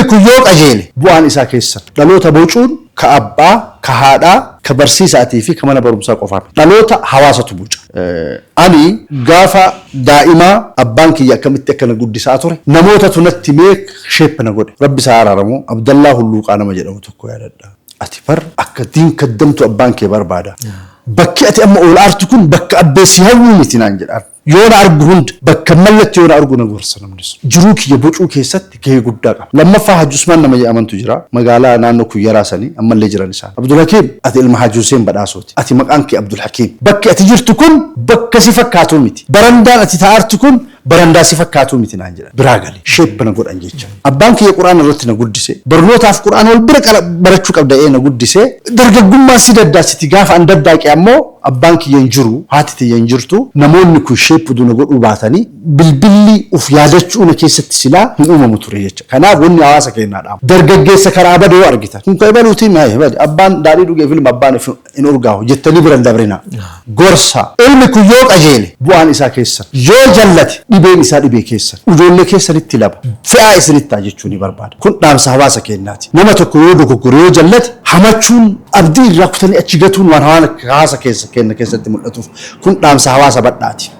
ilmi kun yoo qajeele bu'aan isaa keessa dhaloota bocuun ka abbaa ka haadhaa ka barsiisaatii fi ka mana barumsaa qofaaf dhaloota hawaasatu boca. Ani gaafa daa'imaa abbaan kiyya akkamitti akkana guddisaa ture namoota tunatti mee sheepana godhe rabbi isaa araaramu Abdallaa Hulluuqaa nama jedhamu tokko yaadadha. Ati bar akka diin kaddamtu abbaan kee barbaada. Bakki ati amma ol aartu kun bakka abbeessi hawwuu miti naan jedhaan. Yoona argu hunda bakka mallatti yoona argu na gorsa namni sun. Jiruu kiyya bocuu keessatti gahee guddaa qaba. Lammaffaa Haji Usmaan nama jedhamantu jira. Magaalaa naannoo Kuyyaraa sanii ammallee jiran isaan. Abdul Hakiim ati ilma Haji Huseen badhaasooti. Ati maqaan kee Abdul Hakiim. Bakki ati jirtu kun bakka si fakkaatu miti. Barandaan ati taa'artu kun barandaa si fakkaatu miti naan jedhan. Biraa galee sheebbana godhan jecha. Abbaan kiyya Quraana irratti na guddise. Barnootaaf Quraana wal bira barachuu qabda na guddise. Dargaggummaa si daddaasiti gaafa an daddaaqe ammoo abbaan kiyya hin jiru haati tiyya hin jirtu namoonni kun sheebbidu na godhuu baatanii bilbilli uf yaadachuu na keessatti silaa hin uumamu ture jecha. Kanaaf wanni hawaasa kennaadha. Dargaggeessa karaa badoo argitan. Kun kai baluutii maayee abbaan daadhii dhugee filma abbaan hin urgaahu jettanii bira dabrina. Gorsa ilmi kun yoo qajeele bu'aan isaa keessa yoo jallate dhibeen isaa dhibee keessa ijoollee keessanitti laba fe'aa isinitti jechuun ni barbaada. Kun dhaamsa hawaasa kennaati. Nama tokko yoo dogoggore yoo jallate hamachuun abdii irraa kutanii achi gatuun waan hawaasa keessa kenna keessatti mul'atuuf kun dhaamsa hawaasa badhaati.